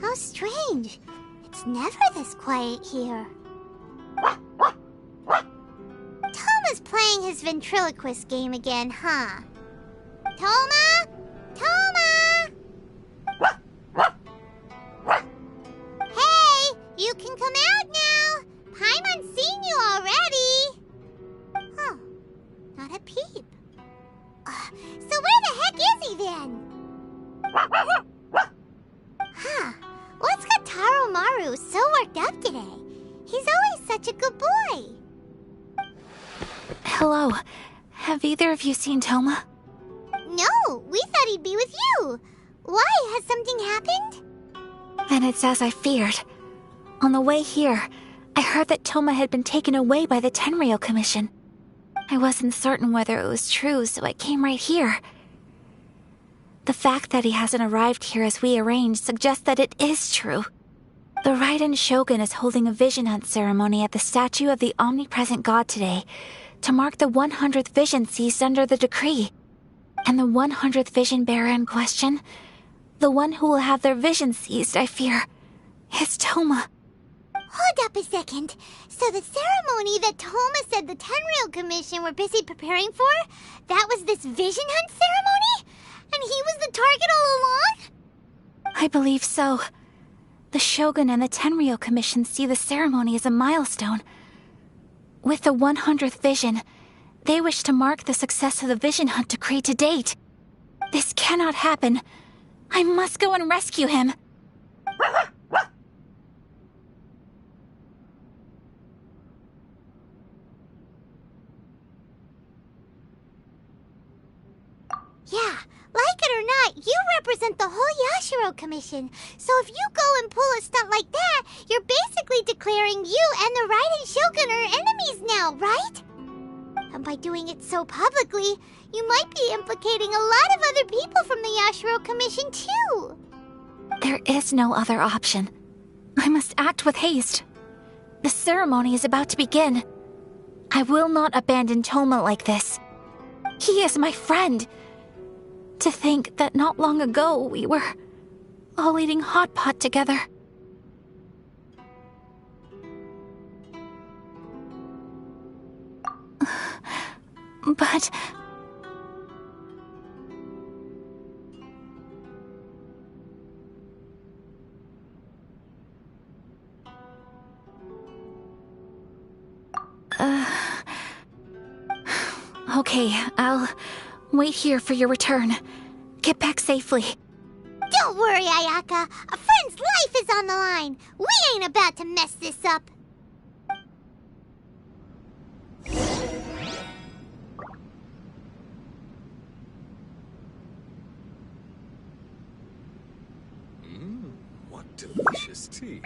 How strange. It's never this quiet here. Toma's playing his ventriloquist game again, huh? Toma? Toma! Hey, you can come out now. Paimon's seen you already. Huh, not a peep. So where the heck is he then? Huh, what's got Taro Maru so worked up today? He's always such a good boy. Hello. Have either of you seen Toma? No, we thought he'd be with you. Why? Has something happened? Then it's as I feared. On the way here, I heard that Toma had been taken away by the Tenryou Commission. I wasn't certain whether it was true, so I came right here. The fact that he hasn't arrived here as we arranged suggests that it is true. The Raiden Shogun is holding a vision hunt ceremony at the statue of the omnipresent god today to mark the 100th vision seized under the decree. And the 100th vision bearer in question, the one who will have their vision seized, I fear, is Toma. Hold up a second. So the ceremony that Toma said the Tenryou Commission were busy preparing for, that was this vision hunt ceremony? And he was the target all along? I believe so. The Shogun and the Tenryou Commission see the ceremony as a milestone. With the 100th vision, they wish to mark the success of the vision hunt decree to date. This cannot happen. I must go and rescue him. Yeah, like it or not, you represent the whole Yashiro Commission. So if you go and pull a stunt like that, you're basically declaring you and the Raiden Shogun are enemies now, right? And by doing it so publicly, you might be implicating a lot of other people from the Yashiro Commission too. There is no other option. I must act with haste. The ceremony is about to begin. I will not abandon Toma like this. He is my friend. To think that not long ago we were all eating hot pot together. But... Okay, I'll wait here for your return. Get back safely. Don't worry, Ayaka. A friend's life is on the line. We ain't about to mess this up. What delicious tea.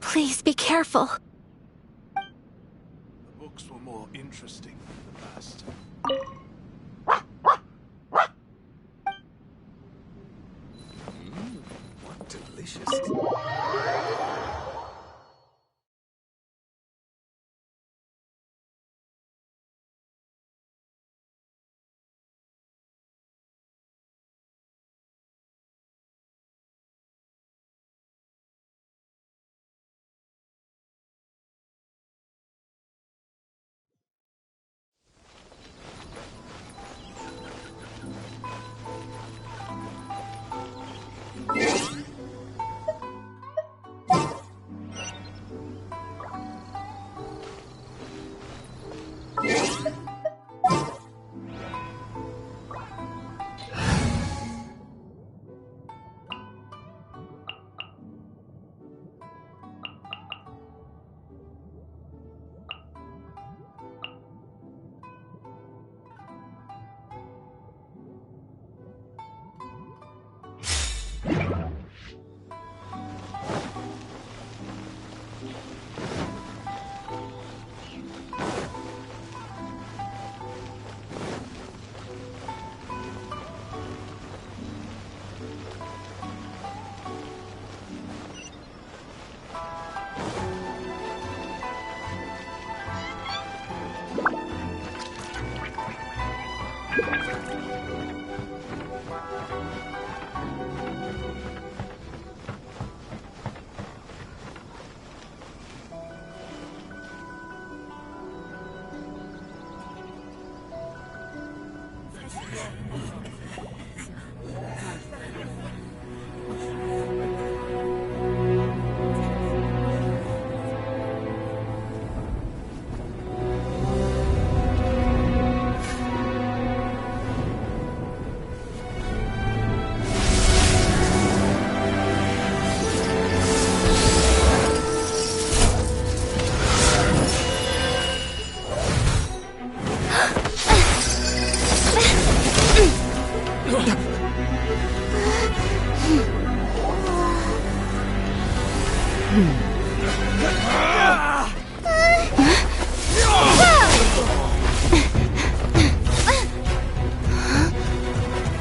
Please be careful. The books were more interesting than the past. What delicious tea.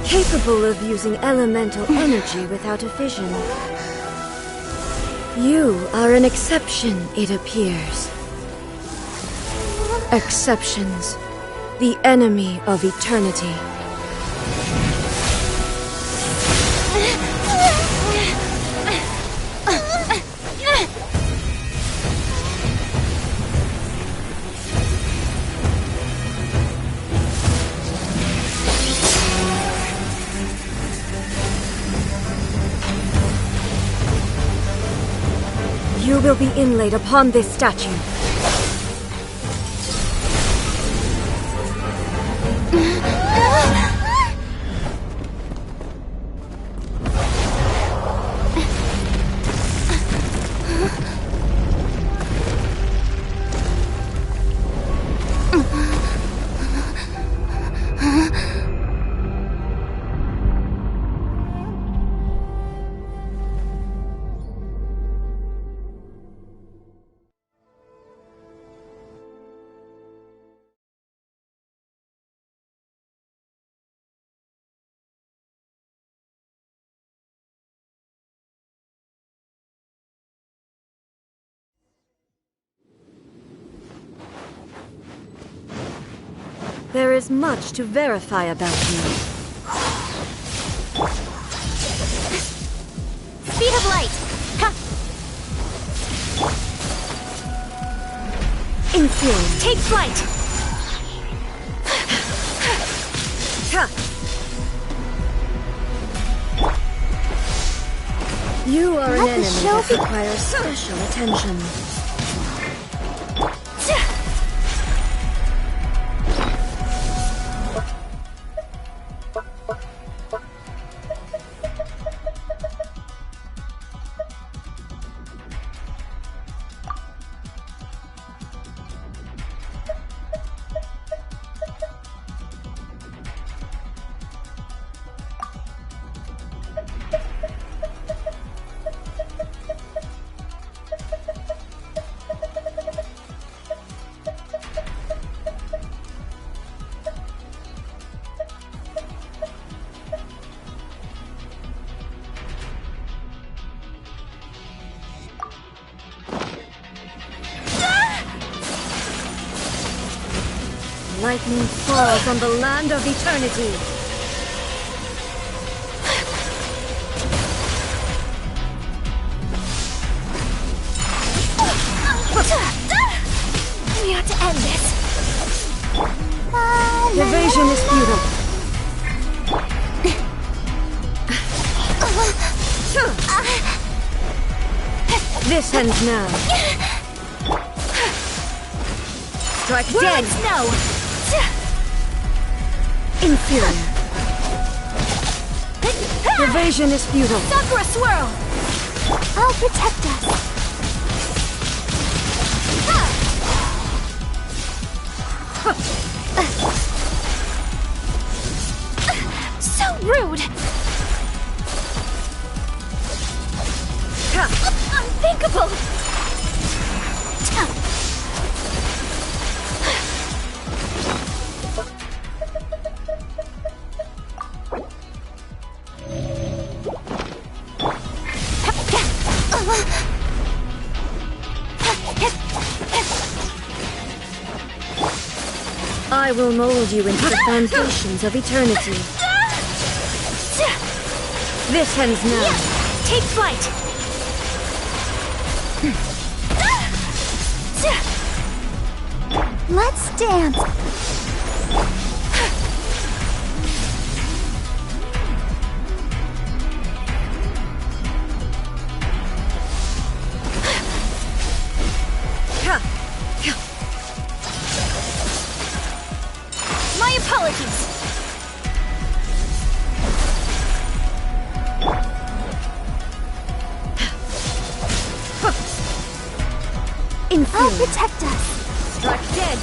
Capable of using elemental energy without a fission. You are an exception, it appears. Exceptions. The enemy of eternity. You will be inlaid upon this statue. There is much to verify about you. Speed of light! Ha! Influence. Take flight! Ha! You are an Let the enemy show that requires special attention. Lightning falls on the land of eternity. We ought to end this. Evasion is futile. This ends now. Strike dead. No! Inferior. Evasion is futile. Sakura swirl! I'll protect us. So rude! Unthinkable! I will mold you into the foundations of eternity. This ends now. Take flight! Let's dance. My apologies! I'll protect us. Strike dead.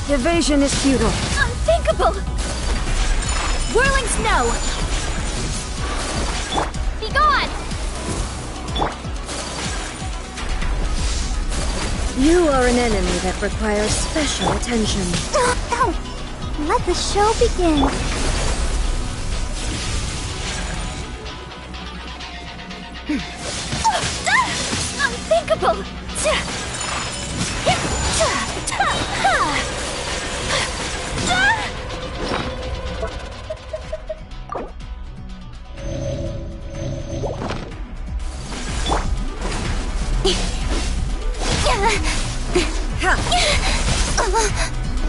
Evasion is futile. Unthinkable! Whirling snow! Be gone! You are an enemy that requires special attention. Ow. Let the show begin. Unthinkable!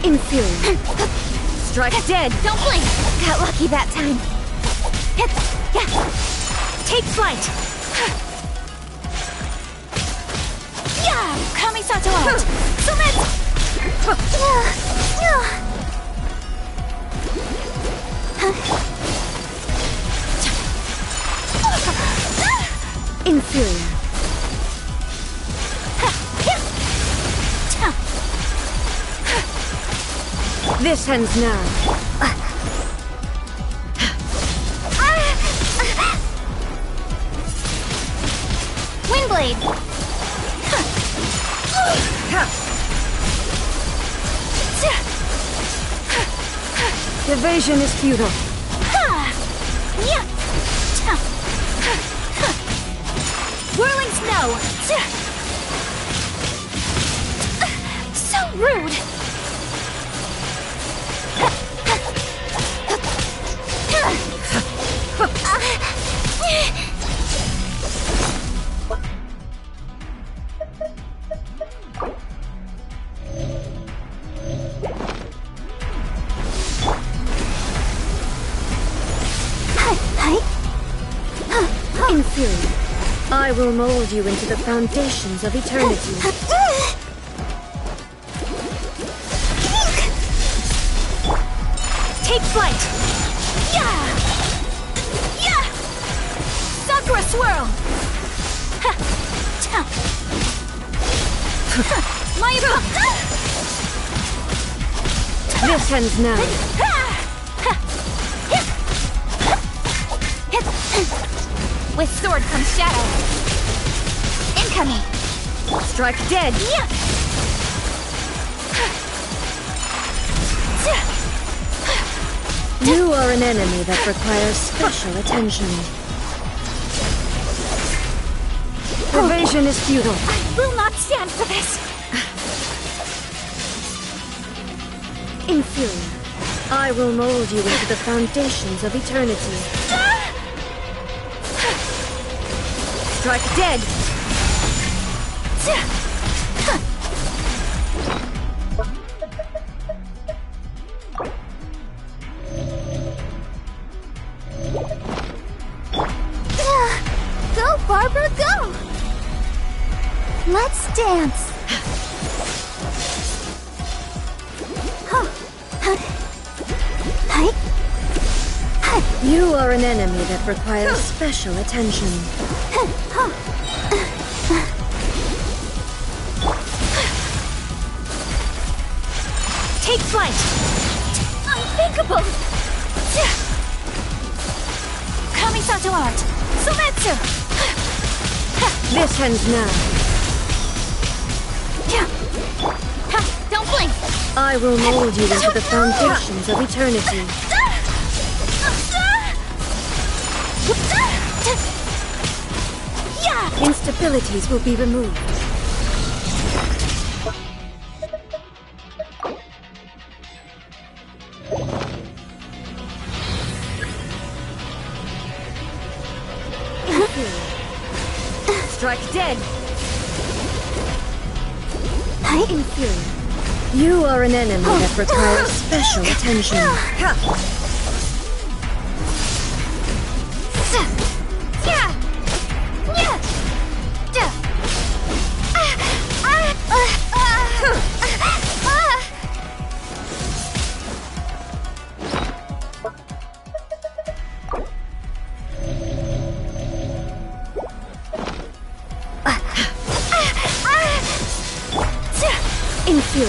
Inferior. Strike dead. Don't blink! Got lucky that time. Take flight! Kamisato out! Inferior. This ends now. Windblade! Evasion is futile. Whirling snow! So rude! Inferior. I will mold you into the foundations of eternity. Take flight! Sakura swirl! My This ends now. With sword comes shadow. Incoming! Strike dead. You are an enemy that requires special attention. Evasion is futile. I will not stand for this! Inferior. I will mold you into the foundations of eternity. Strike dead. Go, Barbara, go! Let's dance. You are an enemy that requires special attention. Take flight! Unthinkable! Kamisato art! Sometsu! This ends now. Don't blink! I will mold you into the foundations of eternity. Instabilities will be removed. Strike dead! Inferior. You are an enemy that requires special attention. Inferior.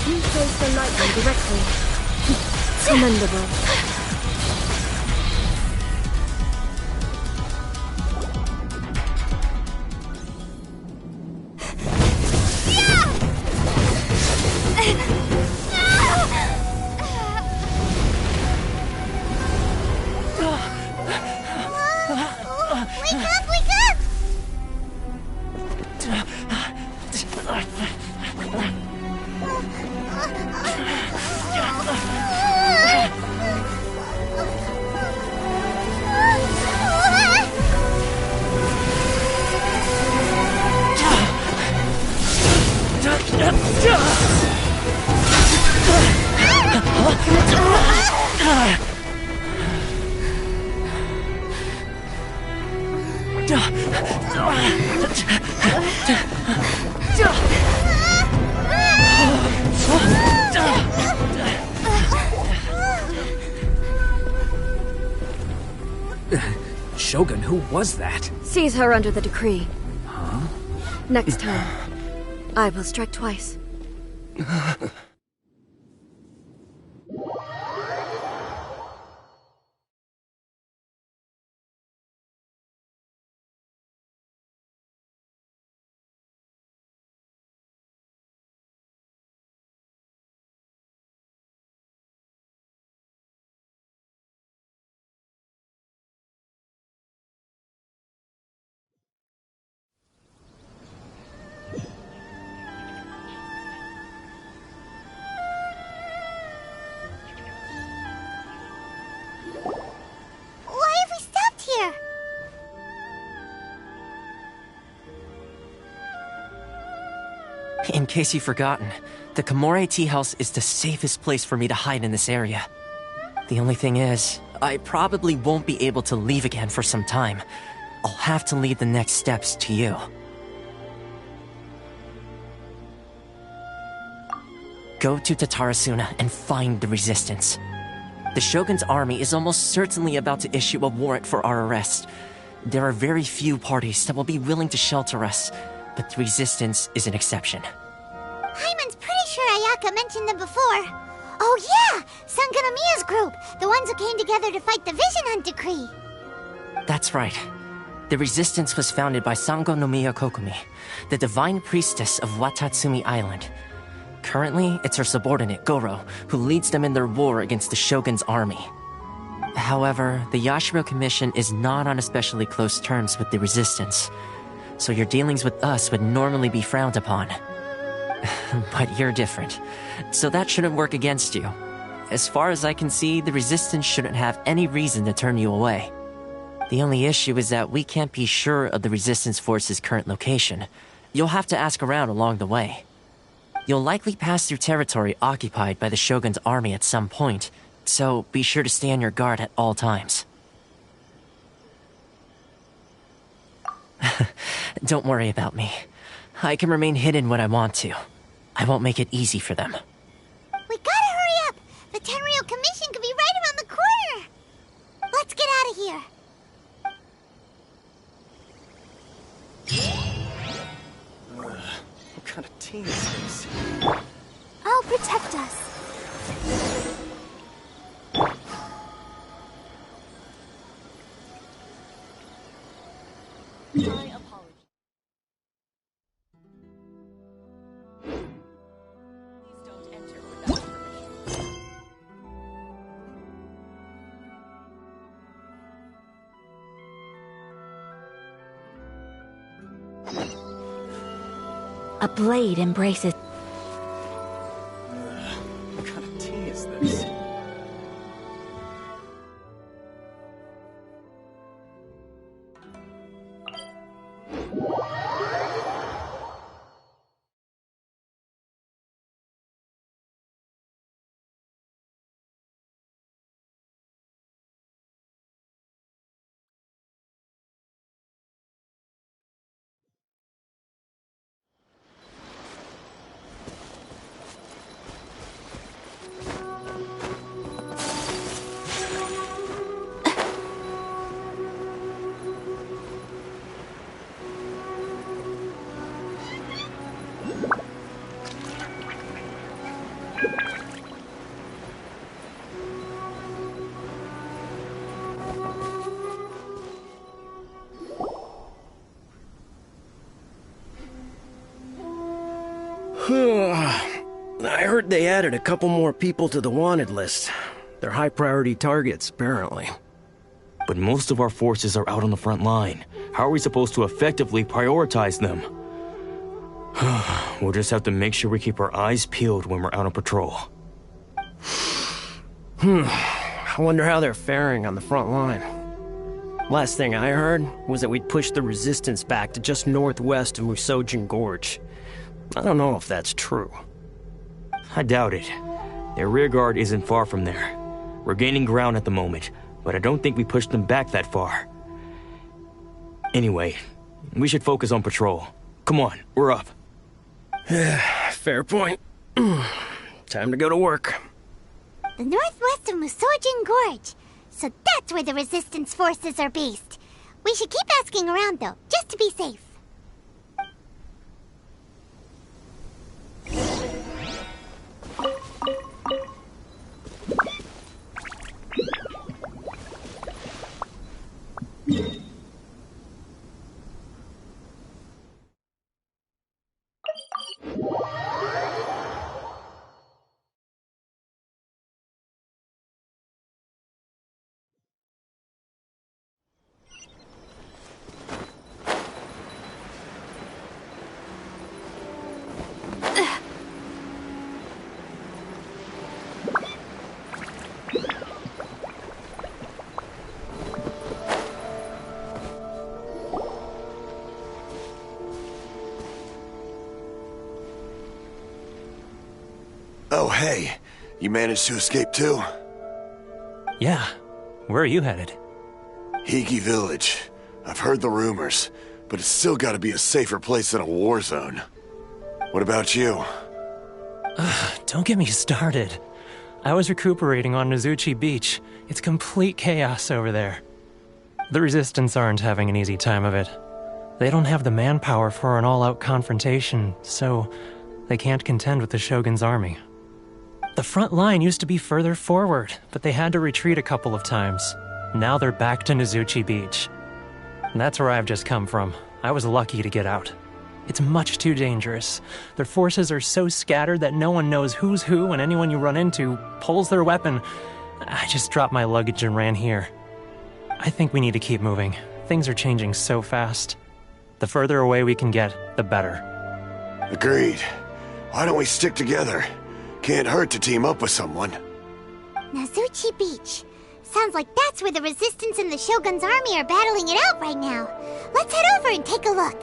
You face the lightning directly. Commendable. Wake up, wake up! Shogun, who was that? Seize her under the decree. Huh? Next time, I will strike twice. Why have we stopped here? In case you've forgotten, the Komore Tea House is the safest place for me to hide in this area. The only thing is, I probably won't be able to leave again for some time. I'll have to leave the next steps to you. Go to Tatarasuna and find the resistance. The Shogun's army is almost certainly about to issue a warrant for our arrest. There are very few parties that will be willing to shelter us, but the resistance is an exception. Hyman's pretty sure Ayaka mentioned them before. Oh yeah! Sangonomiya's group! The ones who came together to fight the Vision Hunt Decree! That's right. The resistance was founded by Sango no Miya Kokumi, the divine priestess of Watatsumi Island. Currently, it's her subordinate, Goro, who leads them in their war against the Shogun's army. However, the Yashiro Commission is not on especially close terms with the resistance, so your dealings with us would normally be frowned upon. But you're different, so that shouldn't work against you. As far as I can see, the resistance shouldn't have any reason to turn you away. The only issue is that we can't be sure of the resistance force's current location. You'll have to ask around along the way. You'll likely pass through territory occupied by the Shogun's army at some point, so be sure to stay on your guard at all times. Don't worry about me. I can remain hidden when I want to. I won't make it easy for them. We gotta hurry up! The Tenryou Commission could be right around the corner! Let's get out of here! What kind of team is this? I'll protect us. A blade embraces... What kind of tea is this? I heard they added a couple more people to the wanted list. They're high-priority targets, apparently. But most of our forces are out on the front line. How are we supposed to effectively prioritize them? We'll just have to make sure we keep our eyes peeled when we're out on patrol. I wonder how they're faring on the front line. Last thing I heard was that we'd pushed the resistance back to just northwest of Musojin Gorge. I don't know if that's true. I doubt it. Their rearguard isn't far from there. We're gaining ground at the moment, but I don't think we pushed them back that far. Anyway, we should focus on patrol. Come on, we're up. Fair point. Time to go to work. The northwest of Musojin Gorge. So that's where the resistance forces are based. We should keep asking around though, just to be safe. Oh, hey. You managed to escape too? Yeah. Where are you headed? Higi Village. I've heard the rumors, but it's still gotta be a safer place than a war zone. What about you? Don't get me started. I was recuperating on Nozuchi Beach. It's complete chaos over there. The Resistance aren't having an easy time of it. They don't have the manpower for an all-out confrontation, so they can't contend with the Shogun's army. The front line used to be further forward, but they had to retreat a couple of times. Now they're back to Nozuchi Beach. That's where I've just come from. I was lucky to get out. It's much too dangerous. Their forces are so scattered that no one knows who's who, and anyone you run into pulls their weapon. I just dropped my luggage and ran here. I think we need to keep moving. Things are changing so fast. The further away we can get, the better. Agreed. Why don't we stick together? Can't hurt to team up with someone. Nozuchi Beach. Sounds like that's where the Resistance and the Shogun's army are battling it out right now. Let's head over and take a look.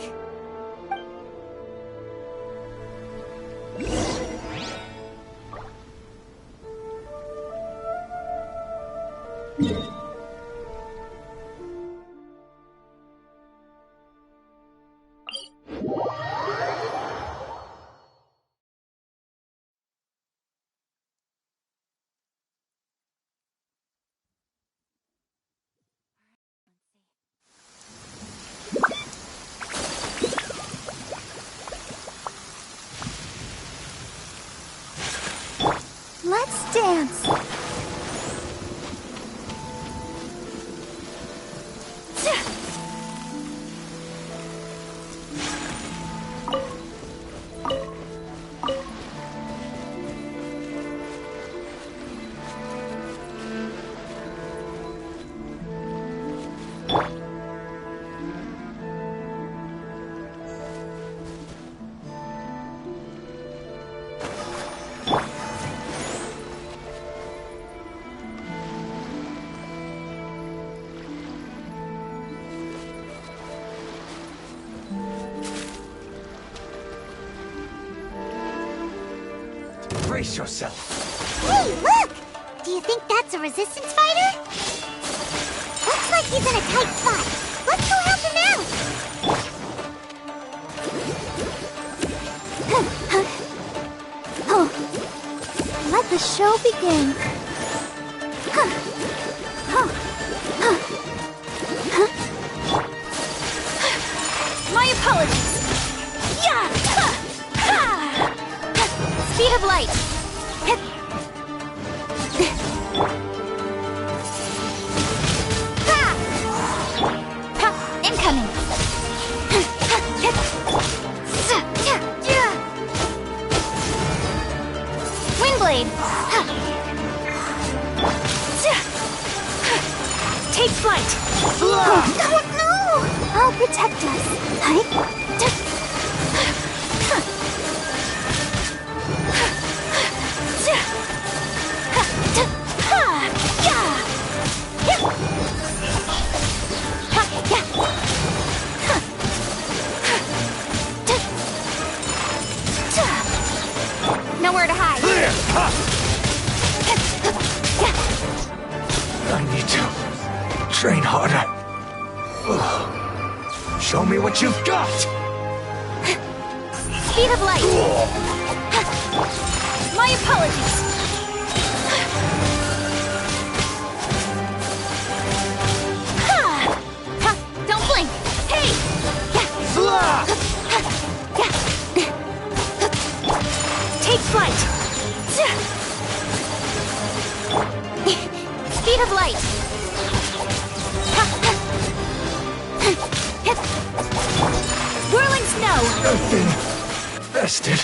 Brace yourself. Hey, look! Do you think that's a resistance fighter? Looks like he's in a tight spot. Let's go help him out! Let the show begin. My apologies. Yeah. Speed of light. Incoming. Windblade. Take flight. No! I'll protect us. Nowhere to hide. I need to train harder. Show me what you've got! Speed of light. My apologies. Don't blink. Hey! Take flight. Speed of light. Whirling snow. I've been vested.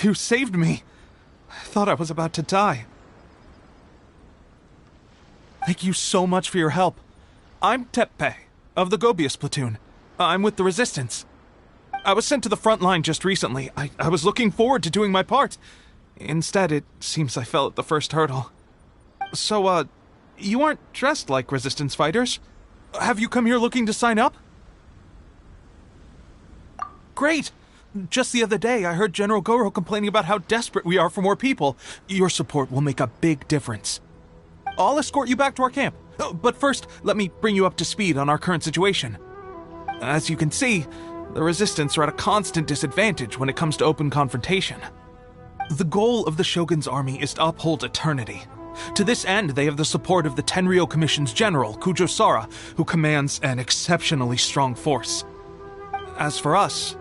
You saved me. I thought I was about to die. Thank you so much for your help. I'm Teppei, of the Gobius platoon. I'm with the Resistance. I was sent to the front line just recently. I was looking forward to doing my part. Instead, it seems I fell at the first hurdle. So, you aren't dressed like Resistance fighters? Have you come here looking to sign up? Great! Just the other day, I heard General Goro complaining about how desperate we are for more people. Your support will make a big difference. I'll escort you back to our camp. But first, let me bring you up to speed on our current situation. As you can see, the Resistance are at a constant disadvantage when it comes to open confrontation. The goal of the Shogun's army is to uphold eternity. To this end, they have the support of the Tenryou Commission's general, Kujo Sara, who commands an exceptionally strong force. As for us,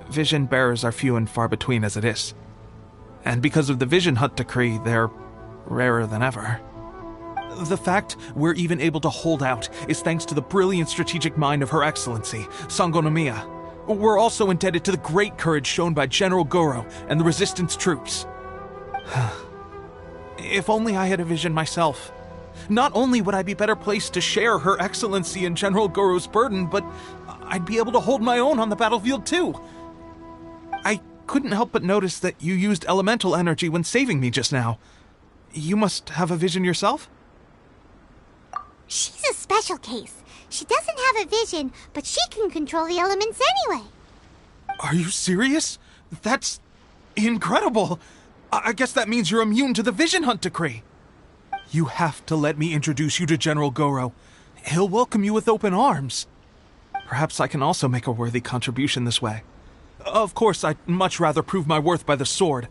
vision bearers are few and far between as it is. And because of the Vision Hut decree, they're rarer than ever. The fact we're even able to hold out is thanks to the brilliant strategic mind of Her Excellency, Sango no Miya. We're also indebted to the great courage shown by General Goro and the Resistance troops. If only I had a vision myself. Not only would I be better placed to share Her Excellency and General Goro's burden, but I'd be able to hold my own on the battlefield too. I couldn't help but notice that you used elemental energy when saving me just now. You must have a vision yourself? She's a special case. She doesn't have a vision, but she can control the elements anyway. Are you serious? That's incredible. I guess that means you're immune to the Vision Hunt decree. You have to let me introduce you to General Goro. He'll welcome you with open arms. Perhaps I can also make a worthy contribution this way. Of course, I'd much rather prove my worth by the sword.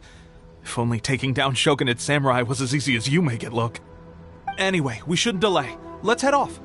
If only taking down Shogunate samurai was as easy as you make it look. Anyway, we shouldn't delay. Let's head off.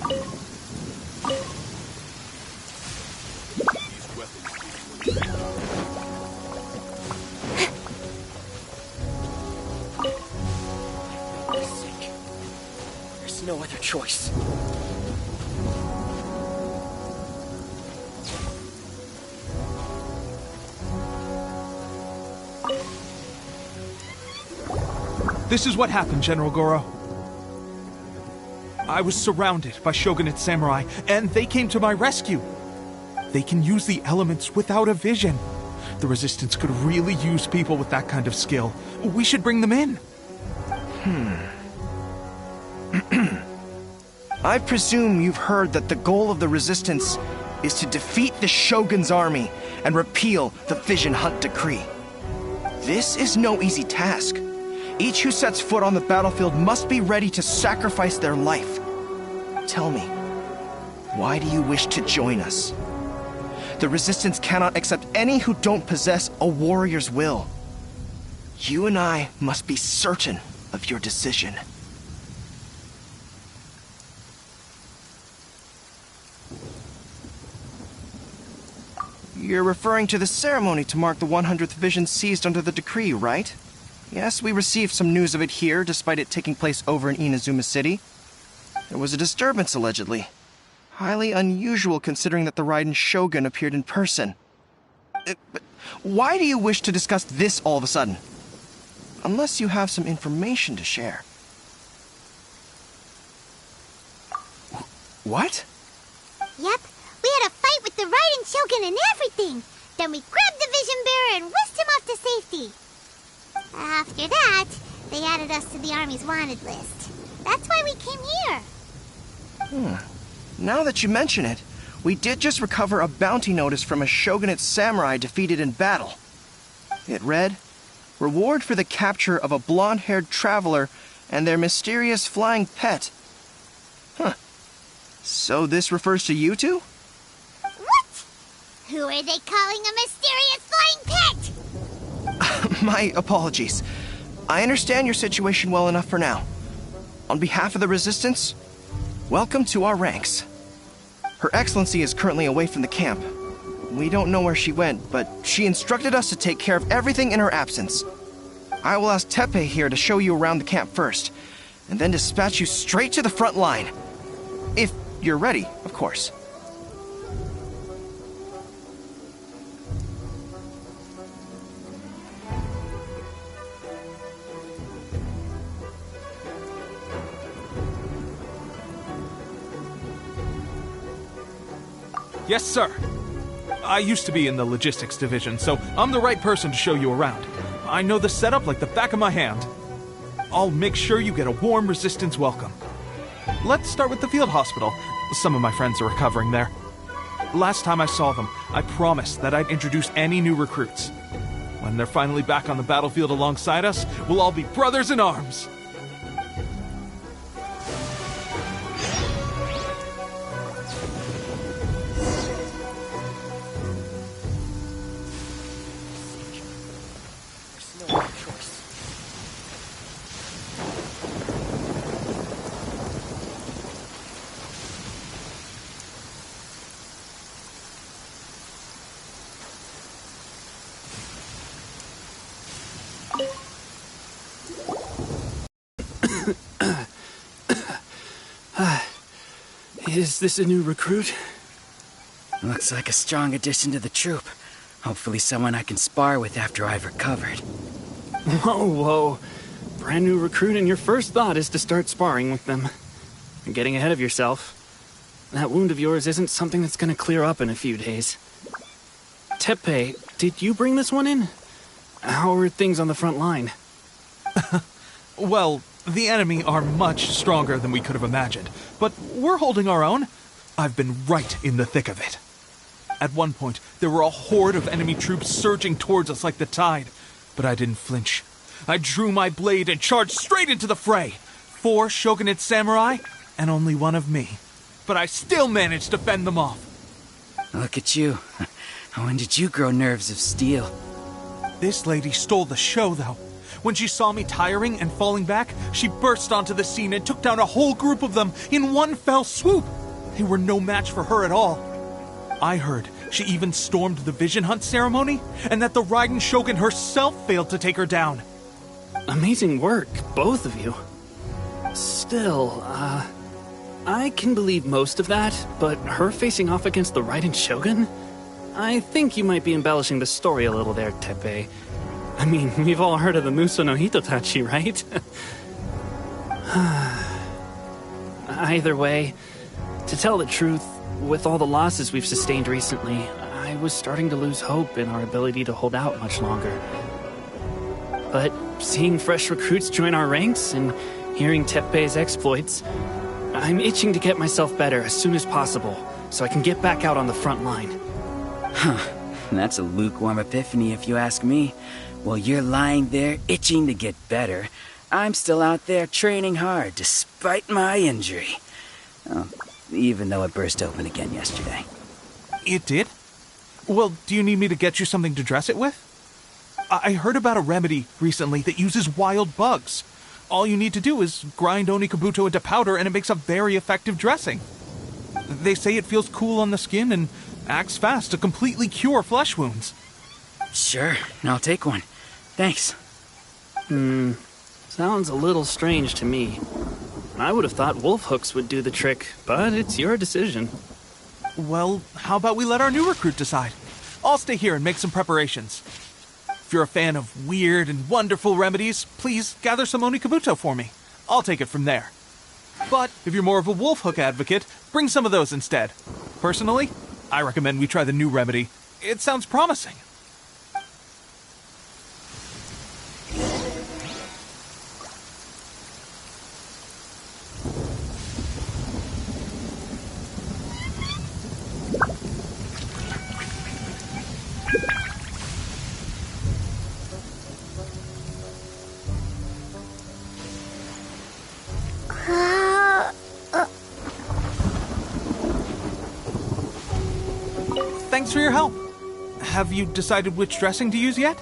There's no other choice. This is what happened, General Goro. I was surrounded by Shogunate samurai, and they came to my rescue. They can use the elements without a vision. The Resistance could really use people with that kind of skill. We should bring them in. I presume you've heard that the goal of the Resistance is to defeat the Shogun's army and repeal the Vision Hunt Decree. This is no easy task. Each who sets foot on the battlefield must be ready to sacrifice their life. Tell me, why do you wish to join us? The Resistance cannot accept any who don't possess a warrior's will. You and I must be certain of your decision. You're referring to the ceremony to mark the 100th Vision seized under the decree, right? Yes, we received some news of it here, despite it taking place over in Inazuma City. There was a disturbance, allegedly. Highly unusual considering that the Raiden Shogun appeared in person. But why do you wish to discuss this all of a sudden? Unless you have some information to share. What? Yep, we had a fight with the Raiden Shogun and everything. Then we grabbed the Vision Bearer and whisked him off to safety. After that, they added us to the Army's wanted list. That's why we came here. Now that you mention it, we did just recover a bounty notice from a Shogunate samurai defeated in battle. It read, "Reward for the capture of a blonde-haired traveler and their mysterious flying pet." So this refers to you two? What? Who are they calling a mysterious flying pet? My apologies. I understand your situation well enough for now. On behalf of the Resistance, welcome to our ranks. Her Excellency is currently away from the camp. We don't know where she went, but she instructed us to take care of everything in her absence. I will ask Teppei here to show you around the camp first, and then dispatch you straight to the front line. If you're ready, of course. Yes, sir. I used to be in the logistics division, so I'm the right person to show you around. I know the setup like the back of my hand. I'll make sure you get a warm Resistance welcome. Let's start with the field hospital. Some of my friends are recovering there. Last time I saw them, I promised that I'd introduce any new recruits. When they're finally back on the battlefield alongside us, we'll all be brothers in arms. Is this a new recruit? Looks like a strong addition to the troop. Hopefully someone I can spar with after I've recovered. Whoa. Brand new recruit and your first thought is to start sparring with them. You're getting ahead of yourself. That wound of yours isn't something that's gonna clear up in a few days. Teppei, did you bring this one in? How are things on the front line? Well, the enemy are much stronger than we could have imagined, but we're holding our own. I've been right in the thick of it. At one point, there were a horde of enemy troops surging towards us like the tide, but I didn't flinch. I drew my blade and charged straight into the fray. 4 Shogunate samurai, and only one of me. But I still managed to fend them off. Look at you. When did you grow nerves of steel? This lady stole the show, though. When she saw me tiring and falling back, she burst onto the scene and took down a whole group of them in one fell swoop. They were no match for her at all. I heard she even stormed the Vision Hunt ceremony, and that the Raiden Shogun herself failed to take her down. Amazing work, both of you. Still, I can believe most of that, but her facing off against the Raiden Shogun? I think you might be embellishing the story a little there, Teppei. I mean, we've all heard of the Muso no Hitotachi, right? Either way, to tell the truth, with all the losses we've sustained recently, I was starting to lose hope in our ability to hold out much longer. But seeing fresh recruits join our ranks and hearing Teppei's exploits, I'm itching to get myself better as soon as possible, so I can get back out on the front line. Huh. That's a lukewarm epiphany if you ask me. While you're lying there itching to get better, I'm still out there training hard despite my injury. Even though it burst open again yesterday. It did? Well, do you need me to get you something to dress it with? I heard about a remedy recently that uses wild bugs. All you need to do is grind Onikabuto into powder and it makes a very effective dressing. They say it feels cool on the skin and acts fast to completely cure flesh wounds. Sure, I'll take one. Thanks. Sounds a little strange to me. I would have thought wolf hooks would do the trick, but it's your decision. Well, how about we let our new recruit decide? I'll stay here and make some preparations. If you're a fan of weird and wonderful remedies, please gather some Onikabuto for me. I'll take it from there. But if you're more of a wolf hook advocate, bring some of those instead. Personally, I recommend we try the new remedy. It sounds promising. Thanks for your help. Have you decided which dressing to use yet?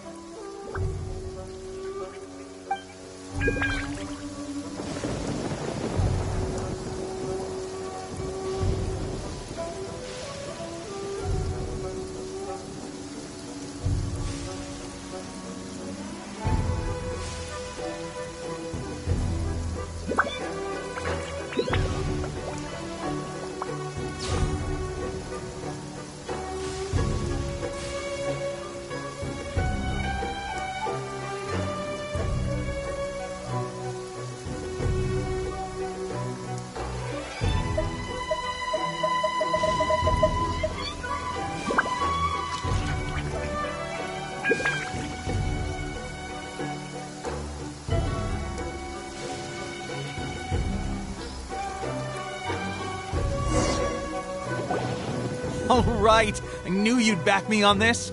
All right, I knew you'd back me on this.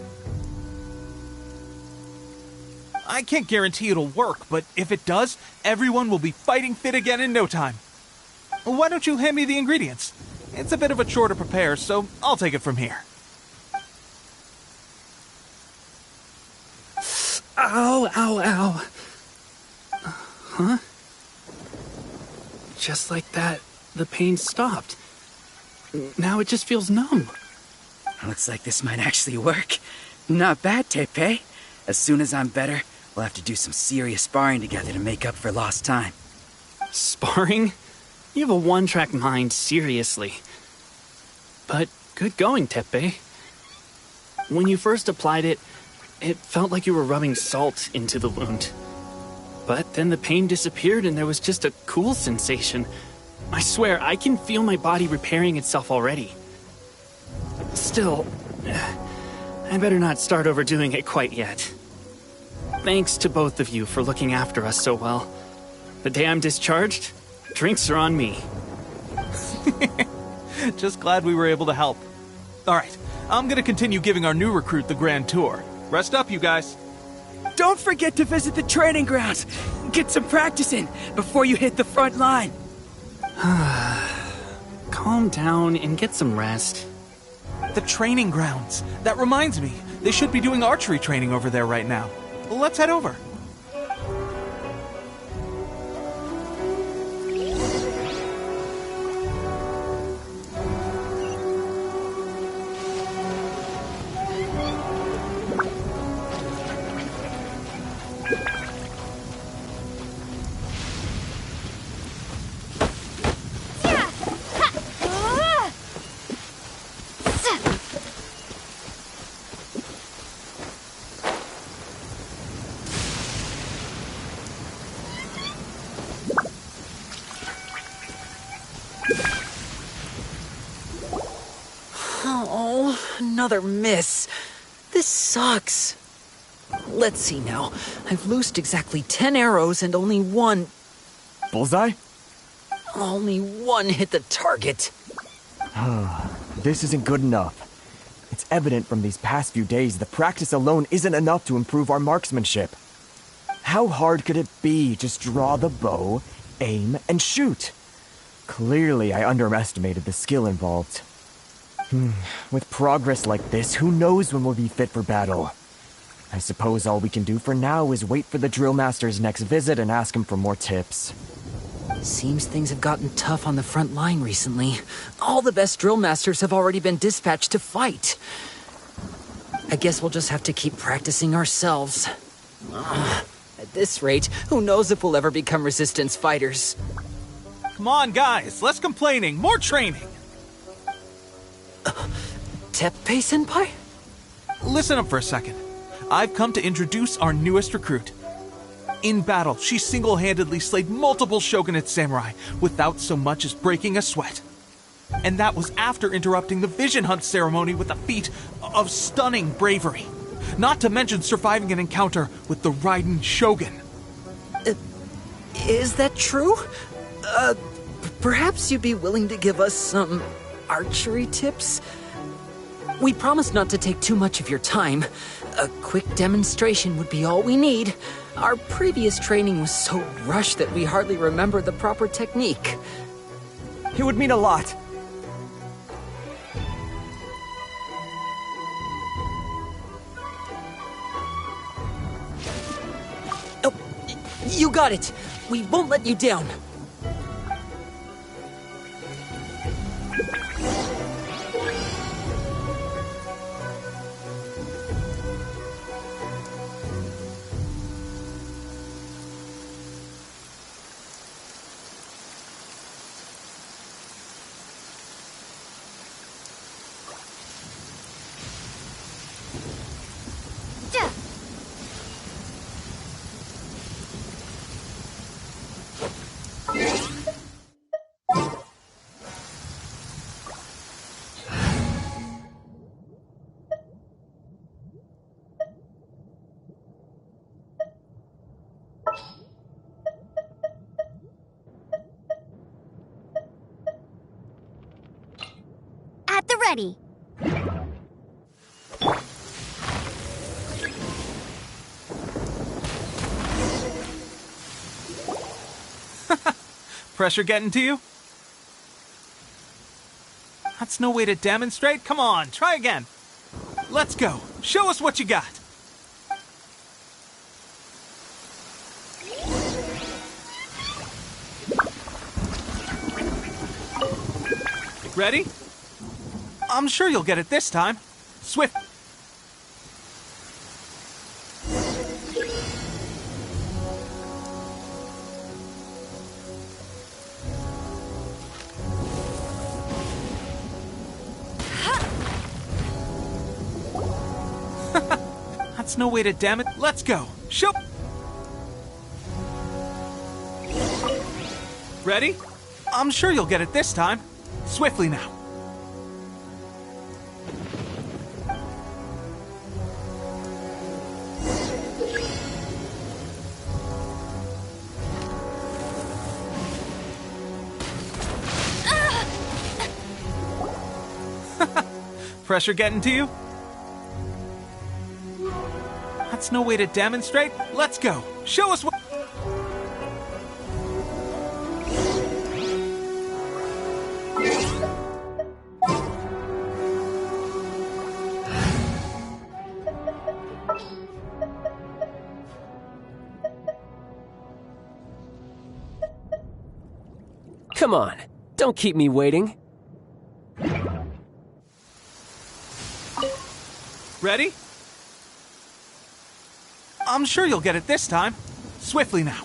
I can't guarantee it'll work, but if it does, everyone will be fighting fit again in no time. Why don't you hand me the ingredients? It's a bit of a chore to prepare, so I'll take it from here. Ow, ow, ow. Huh? Just like that, the pain stopped. Now it just feels numb. Looks like this might actually work. Not bad, Teppei. As soon as I'm better, we'll have to do some serious sparring together to make up for lost time. Sparring? You have a one-track mind, seriously. But good going, Teppei. When you first applied it, it felt like you were rubbing salt into the wound. But then the pain disappeared and there was just a cool sensation. I swear, I can feel my body repairing itself already. Still, I better not start overdoing it quite yet. Thanks to both of you for looking after us so well. The day I'm discharged, drinks are on me. Just glad we were able to help. Alright, I'm gonna continue giving our new recruit the grand tour. Rest up, you guys. Don't forget to visit the training grounds. Get some practice in before you hit the front line. Calm down and get some rest. The training grounds. That reminds me, they should be doing archery training over there right now. Let's head over. Oh, another miss. This sucks. Let's see now. I've loosed exactly 10 arrows and only one... Bullseye? Only one hit the target. This isn't good enough. It's evident from these past few days the practice alone isn't enough to improve our marksmanship. How hard could it be? Just draw the bow, aim, and shoot. Clearly, I underestimated the skill involved. With progress like this, who knows when we'll be fit for battle? I suppose all we can do for now is wait for the drill master's next visit and ask him for more tips. Seems things have gotten tough on the front line recently. All the best drill masters have already been dispatched to fight. I guess we'll just have to keep practicing ourselves. At this rate, who knows if we'll ever become resistance fighters. Come on, guys, less complaining, more training. Teppei-senpai? Listen up for a second. I've come to introduce our newest recruit. In battle, she single-handedly slayed multiple shogunate samurai without so much as breaking a sweat. And that was after interrupting the vision hunt ceremony with a feat of stunning bravery. Not to mention surviving an encounter with the Raiden Shogun. Is that true? Perhaps you'd be willing to give us some archery tips? We promise not to take too much of your time. A quick demonstration would be all we need. Our previous training was so rushed that we hardly remember the proper technique. It would mean a lot. Oh, you got it. We won't let you down. At the ready. Pressure getting to you? That's no way to demonstrate. Come on, try again. Let's go. Show us what you got. Ready? I'm sure you'll get it this time. Swift. That's no way to damn it. Let's go. Show. Ready? I'm sure you'll get it this time. Swiftly now. Pressure getting to you? That's no way to demonstrate. Let's go. Show us what... Come on, don't keep me waiting. Ready? I'm sure you'll get it this time. Swiftly now.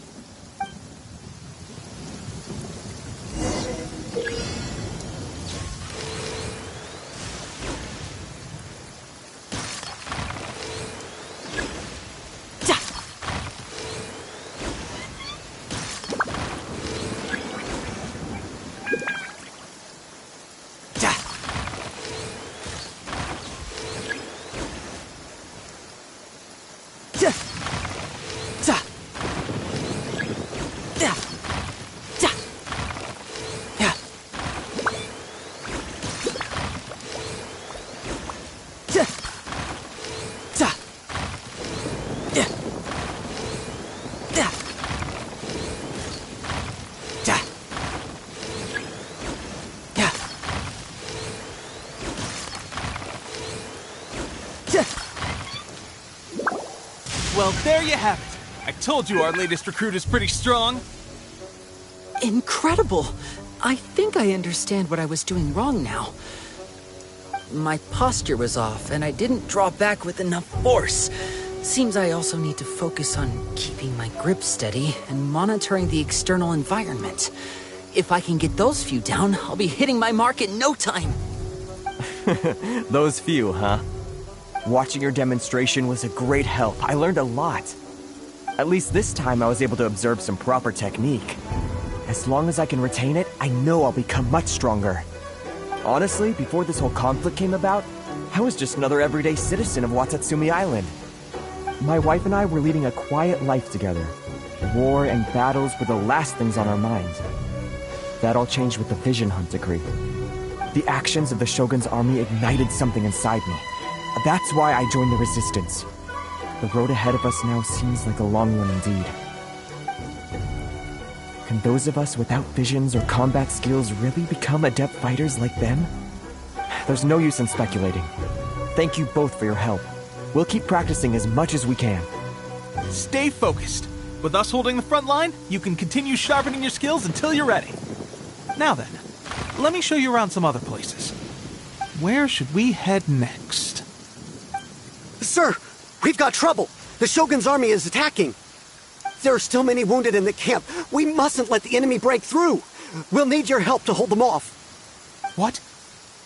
Well, there you have it. I told you our latest recruit is pretty strong. Incredible! I think I understand what I was doing wrong now. My posture was off, and I didn't draw back with enough force. Seems I also need to focus on keeping my grip steady and monitoring the external environment. If I can get those few down, I'll be hitting my mark in no time. Those few, huh? Watching your demonstration was a great help. I learned a lot. At least this time I was able to observe some proper technique. As long as I can retain it, I know I'll become much stronger. Honestly, before this whole conflict came about, I was just another everyday citizen of Watatsumi Island. My wife and I were leading a quiet life together. War and battles were the last things on our minds. That all changed with the Vision Hunt decree. The actions of the Shogun's army ignited something inside me. That's why I joined the resistance. The road ahead of us now seems like a long one indeed. Can those of us without visions or combat skills really become adept fighters like them? There's no use in speculating. Thank you both for your help. We'll keep practicing as much as we can. Stay focused. With us holding the front line, you can continue sharpening your skills until you're ready. Now then, let me show you around some other places. Where should we head next? Sir, we've got trouble. The Shogun's army is attacking. There are still many wounded in the camp. We mustn't let the enemy break through. We'll need your help to hold them off. What?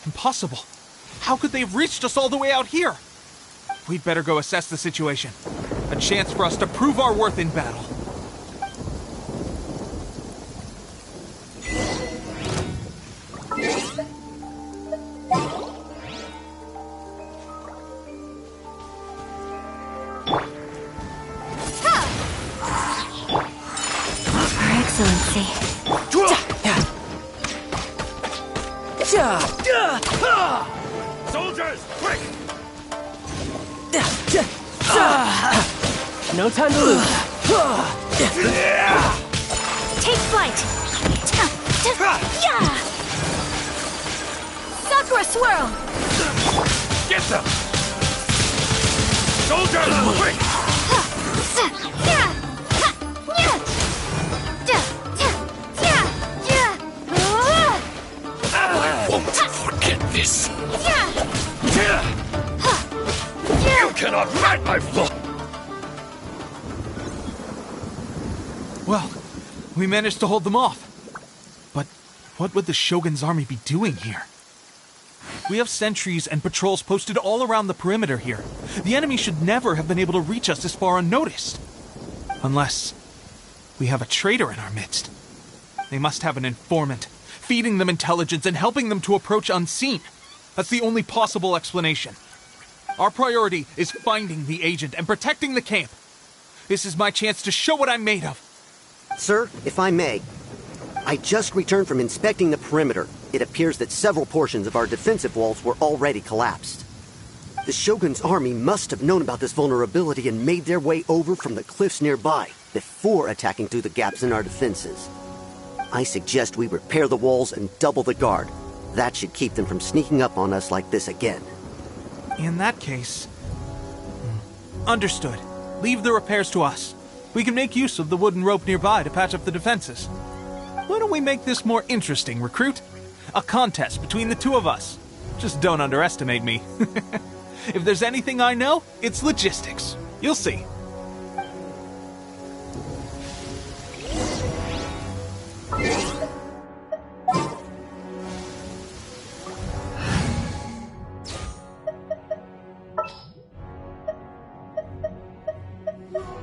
Impossible. How could they have reached us all the way out here? We'd better go assess the situation. A chance for us to prove our worth in battle. Excellency. Soldiers, quick! No time to lose. Take flight. Sakura swirl. Get them! Soldiers, quick! I won't forget this. You cannot ride my foot! Well, we managed to hold them off. But what would the Shogun's army be doing here? We have sentries and patrols posted all around the perimeter here. The enemy should never have been able to reach us this far unnoticed. Unless we have a traitor in our midst. They must have an informant, feeding them intelligence and helping them to approach unseen. That's the only possible explanation. Our priority is finding the agent and protecting the camp. This is my chance to show what I'm made of. Sir, if I may, I just returned from inspecting the perimeter. It appears that several portions of our defensive walls were already collapsed. The Shogun's army must have known about this vulnerability and made their way over from the cliffs nearby before attacking through the gaps in our defenses. I suggest we repair the walls and double the guard. That should keep them from sneaking up on us like this again. In that case... Understood. Leave the repairs to us. We can make use of the wooden rope nearby to patch up the defenses. Why don't we make this more interesting, recruit? A contest between the two of us. Just don't underestimate me. If there's anything I know, it's logistics. You'll see.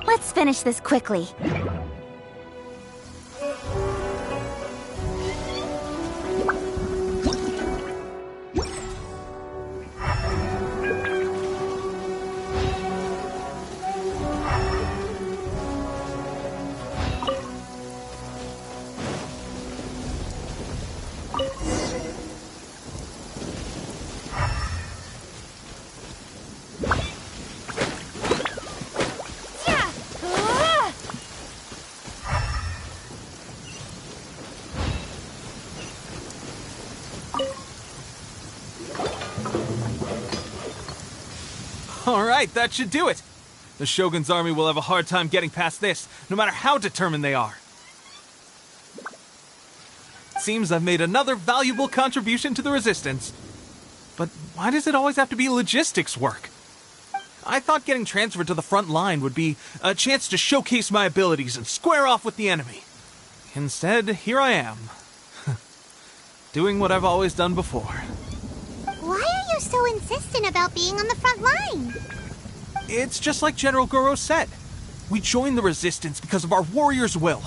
Let's finish this quickly. All right, that should do it. The Shogun's army will have a hard time getting past this, no matter how determined they are. Seems I've made another valuable contribution to the Resistance. But why does it always have to be logistics work? I thought getting transferred to the front line would be a chance to showcase my abilities and square off with the enemy. Instead, here I am. Doing what I've always done before. Why are you so insistent about being on the front line? It's just like General Goro said. We joined the Resistance because of our warrior's will.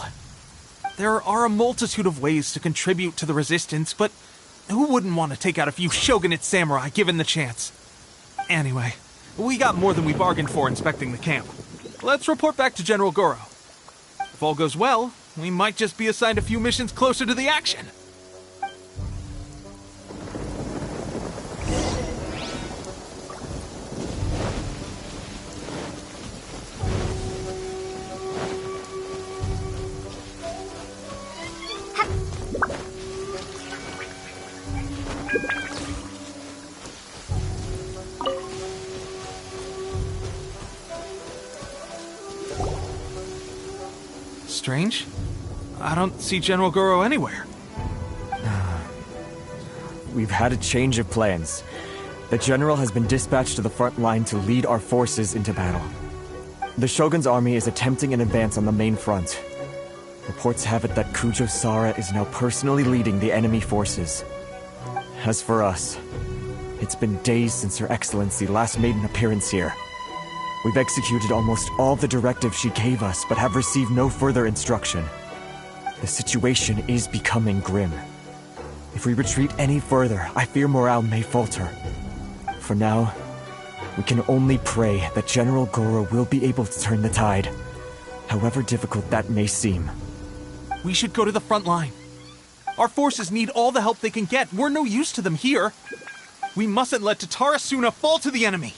There are a multitude of ways to contribute to the Resistance, but who wouldn't want to take out a few shogunate samurai given the chance? Anyway, we got more than we bargained for inspecting the camp. Let's report back to General Goro. If all goes well, we might just be assigned a few missions closer to the action. Strange. I don't see General Goro anywhere. We've had a change of plans. The general has been dispatched to the front line to lead our forces into battle. The Shogun's army is attempting an advance on the main front. Reports have it that Kujo Sara is now personally leading the enemy forces. As for us, it's been days since Her Excellency last made an appearance here. We've executed almost all the directives she gave us, but have received no further instruction. The situation is becoming grim. If we retreat any further, I fear morale may falter. For now, we can only pray that General Goro will be able to turn the tide, however difficult that may seem. We should go to the front line. Our forces need all the help they can get. We're no use to them here. We mustn't let Tatarasuna fall to the enemy.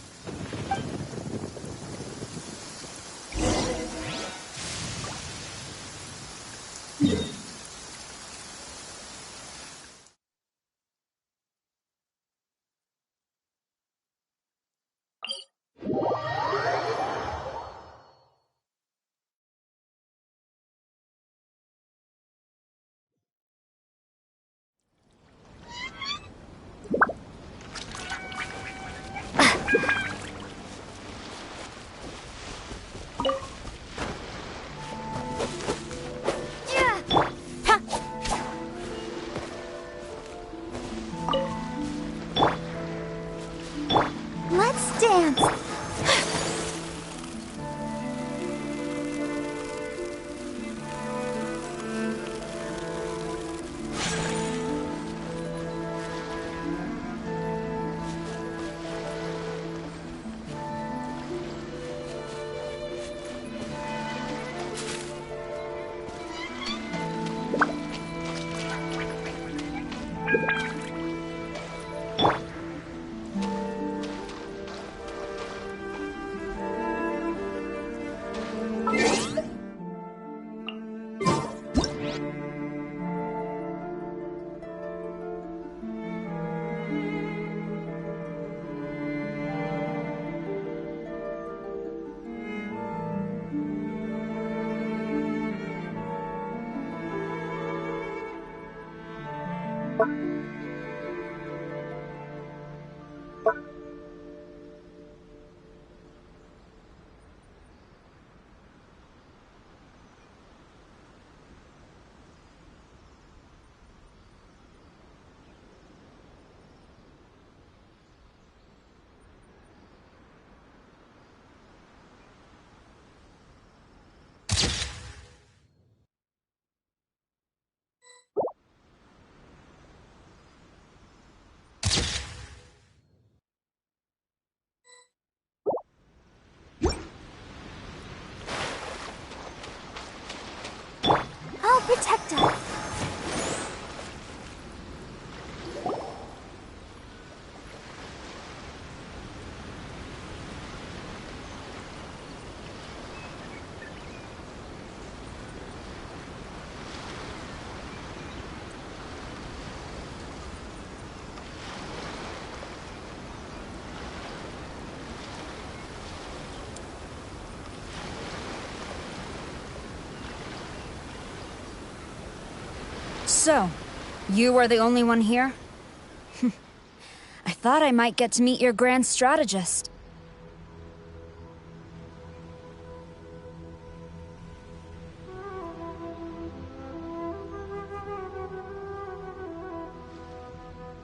Let's dance. I'll protect her. So, you are the only one here? I thought I might get to meet your grand strategist.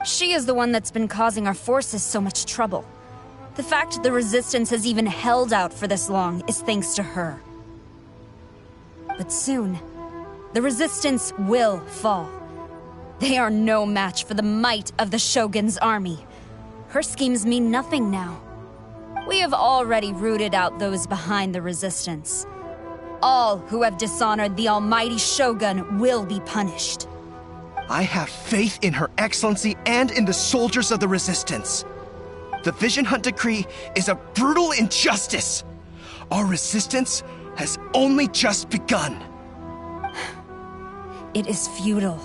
She is the one that's been causing our forces so much trouble. The fact the Resistance has even held out for this long is thanks to her. But soon, the Resistance will fall. They are no match for the might of the Shogun's army. Her schemes mean nothing now. We have already rooted out those behind the Resistance. All who have dishonored the almighty Shogun will be punished. I have faith in Her Excellency and in the soldiers of the Resistance. The Vision Hunt Decree is a brutal injustice. Our resistance has only just begun. It is futile.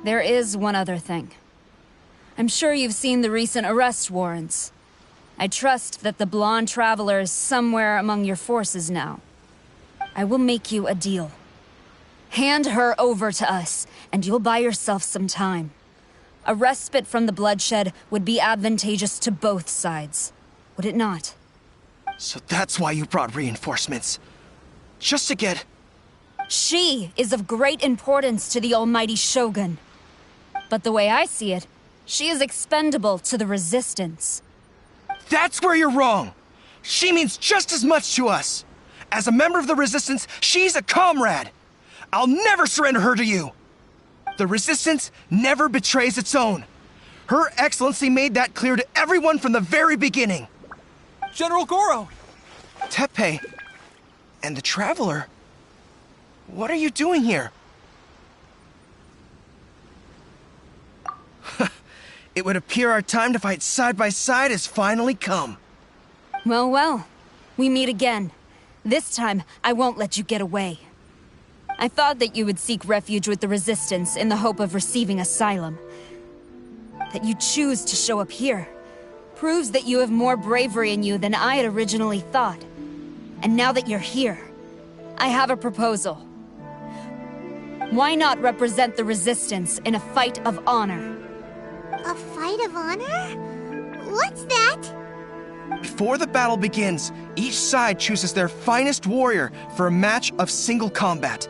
There is one other thing. I'm sure you've seen the recent arrest warrants. I trust that the blonde traveler is somewhere among your forces now. I will make you a deal. Hand her over to us, and you'll buy yourself some time. A respite from the bloodshed would be advantageous to both sides, would it not? So that's why you brought reinforcements. Just to get... She is of great importance to the almighty Shogun. But the way I see it, she is expendable to the Resistance. That's where you're wrong! She means just as much to us! As a member of the Resistance, she's a comrade! I'll never surrender her to you! The Resistance never betrays its own. Her Excellency made that clear to everyone from the very beginning. General Goro! Teppei and the Traveler? What are you doing here? It would appear our time to fight side by side has finally come. Well, well. We meet again. This time, I won't let you get away. I thought that you would seek refuge with the Resistance in the hope of receiving asylum. That you choose to show up here proves that you have more bravery in you than I had originally thought. And now that you're here, I have a proposal. Why not represent the Resistance in a fight of honor? A fight of honor? What's that? Before the battle begins, each side chooses their finest warrior for a match of single combat.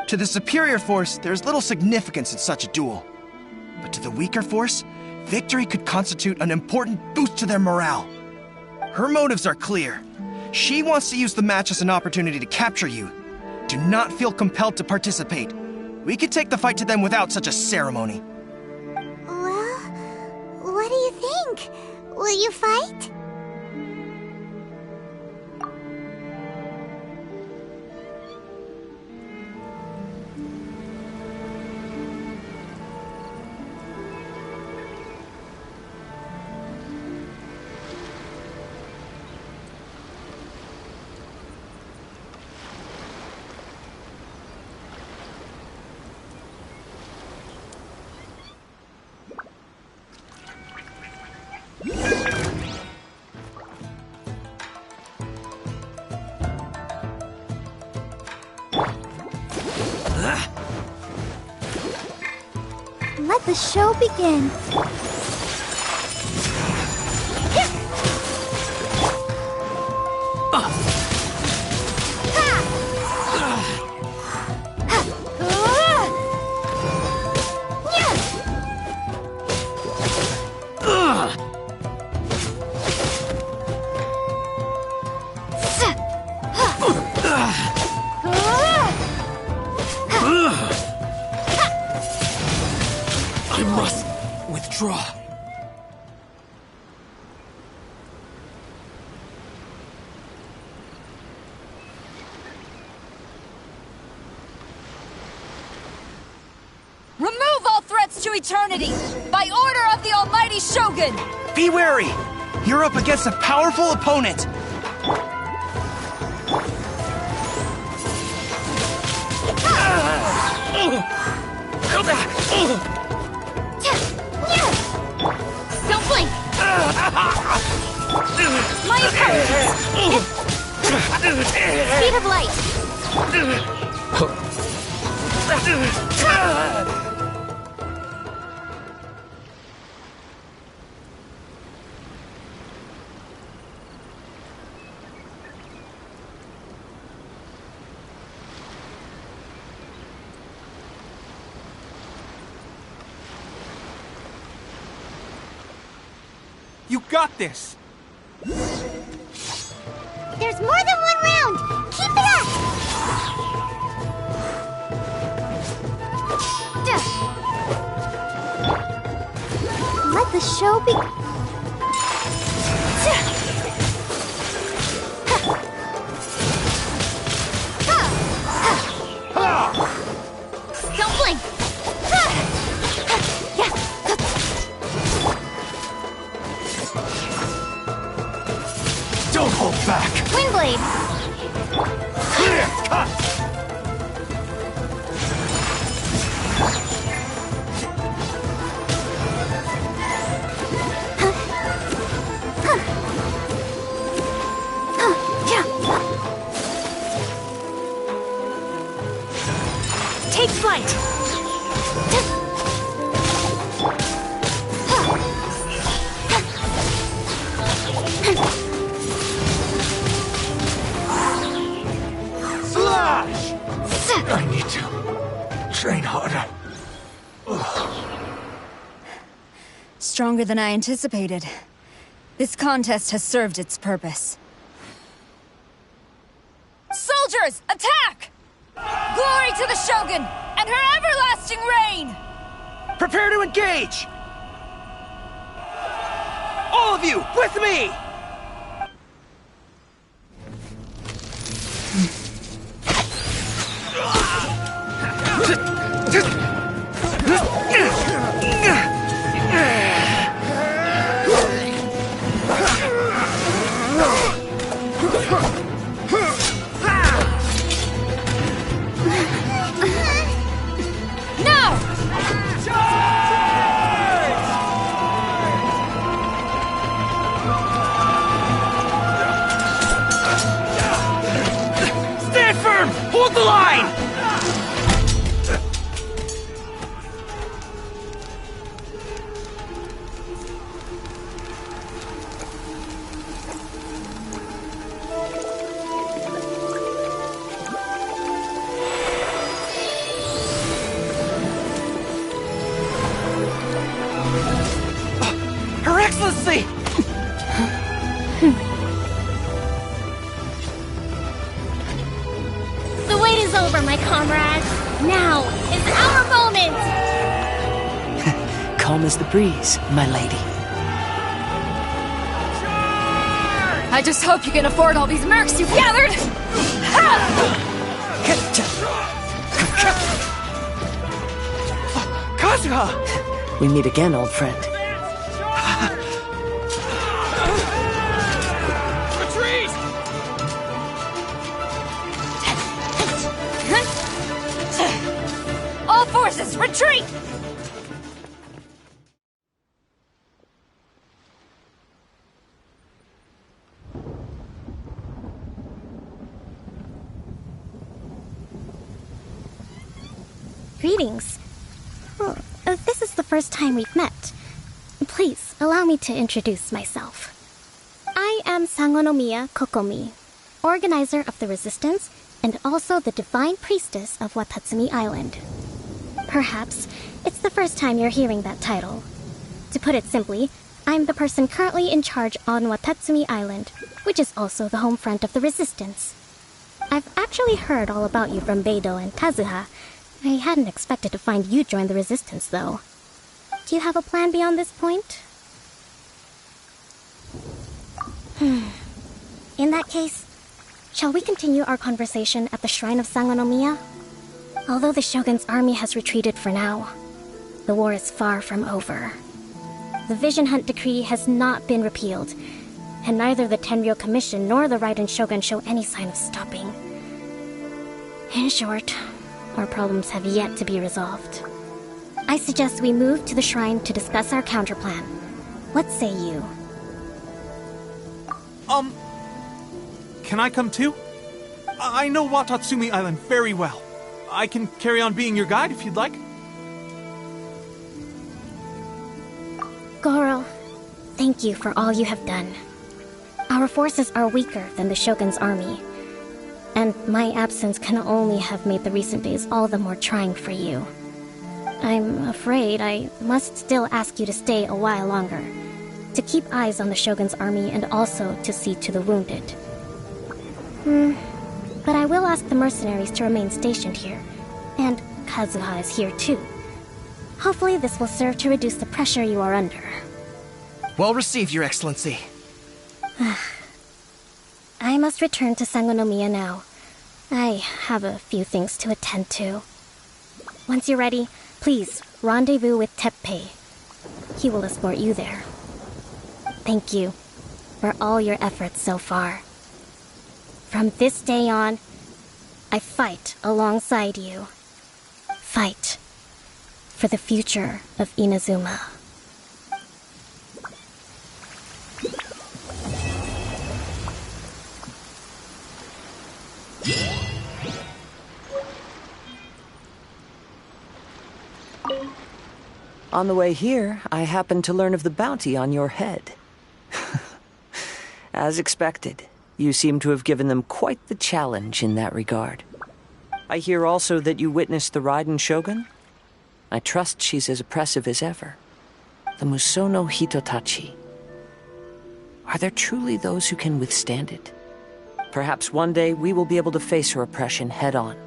To the superior force, there's little significance in such a duel. But to the weaker force, victory could constitute an important boost to their morale. Her motives are clear. She wants to use the match as an opportunity to capture you. Do not feel compelled to participate. We could take the fight to them without such a ceremony. Well, what do you think? Will you fight? Let the show begin. I must withdraw. Remove all threats to eternity, by order of the almighty Shogun! Be wary! You're up against a powerful opponent! Don't blink! My apologies! Speed of light! You got this! There's more than one round! Keep it up! Let the show be... Don't blink! Don't hold back! Windblade! Clear cut! Take flight! Slash! I need to train harder. Stronger than I anticipated. This contest has served its purpose. Soldiers, attack! Glory to the Shogun and her everlasting reign! Prepare to engage! All of you, with me! Stand firm! Hold the line! Her Excellency! The wait is over, my comrades. Now is our moment! Calm as the breeze, my lady. I just hope you can afford all these mercs you've gathered! Kazuha! We meet again, old friend. Retreat! All forces, retreat! Greetings. This is the first time we've met. Please, allow me to introduce myself. I am Sangonomiya Kokomi, organizer of the Resistance and also the Divine Priestess of Watatsumi Island. Perhaps it's the first time you're hearing that title. To put it simply, I'm the person currently in charge on Watatsumi Island, which is also the home front of the Resistance. I've actually heard all about you from Beidou and Kazuha. I hadn't expected to find you join the Resistance, though. Do you have a plan beyond this point? In that case, shall we continue our conversation at the Shrine of Sangonomiya? Although the Shogun's army has retreated for now, the war is far from over. The Vision Hunt Decree has not been repealed, and neither the Tenryou Commission nor the Raiden Shogun show any sign of stopping. In short, our problems have yet to be resolved. I suggest we move to the shrine to discuss our counterplan. What say you? Can I come too? I know Watatsumi Island very well. I can carry on being your guide if you'd like. Goro, thank you for all you have done. Our forces are weaker than the Shogun's army, and my absence can only have made the recent days all the more trying for you. I'm afraid I must still ask you to stay a while longer, to keep eyes on the Shogun's army and also to see to the wounded. But I will ask the mercenaries to remain stationed here, and Kazuha is here too. Hopefully this will serve to reduce the pressure you are under. Well received, Your Excellency. I must return to Sangonomiya now. I have a few things to attend to. Once you're ready, please rendezvous with Teppei. He will escort you there. Thank you for all your efforts so far. From this day on, I fight alongside you. Fight for the future of Inazuma. On the way here, I happened to learn of the bounty on your head. As expected, you seem to have given them quite the challenge in that regard. I hear also that you witnessed the Raiden Shogun. I trust she's as oppressive as ever. The Musono Hitotachi. Are there truly those who can withstand it? Perhaps one day we will be able to face her oppression head-on.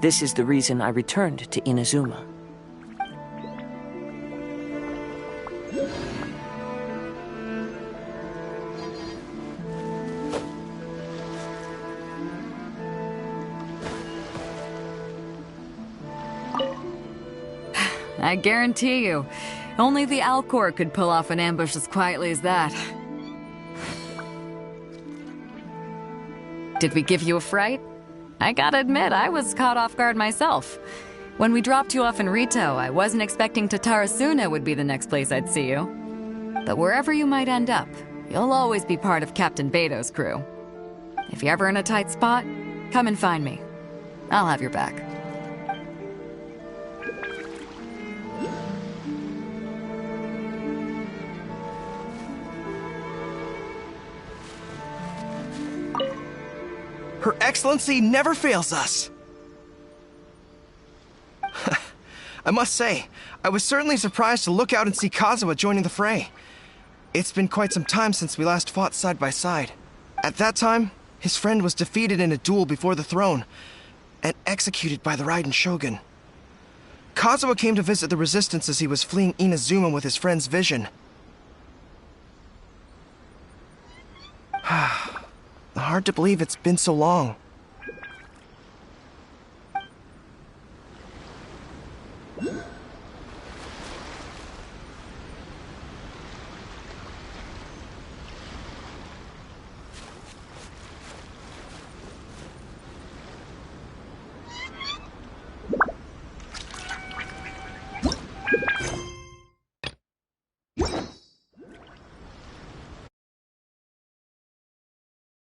This is the reason I returned to Inazuma. I guarantee you, only the Alcor could pull off an ambush as quietly as that. Did we give you a fright? I gotta admit, I was caught off guard myself. When we dropped you off in Rito, I wasn't expecting Tatarasuna would be the next place I'd see you. But wherever you might end up, you'll always be part of Captain Beto's crew. If you're ever in a tight spot, come and find me. I'll have your back. Her Excellency never fails us. I must say, I was certainly surprised to look out and see Kazuha joining the fray. It's been quite some time since we last fought side by side. At that time, his friend was defeated in a duel before the throne and executed by the Raiden Shogun. Kazuha came to visit the resistance as he was fleeing Inazuma with his friend's vision. Hard to believe it's been so long.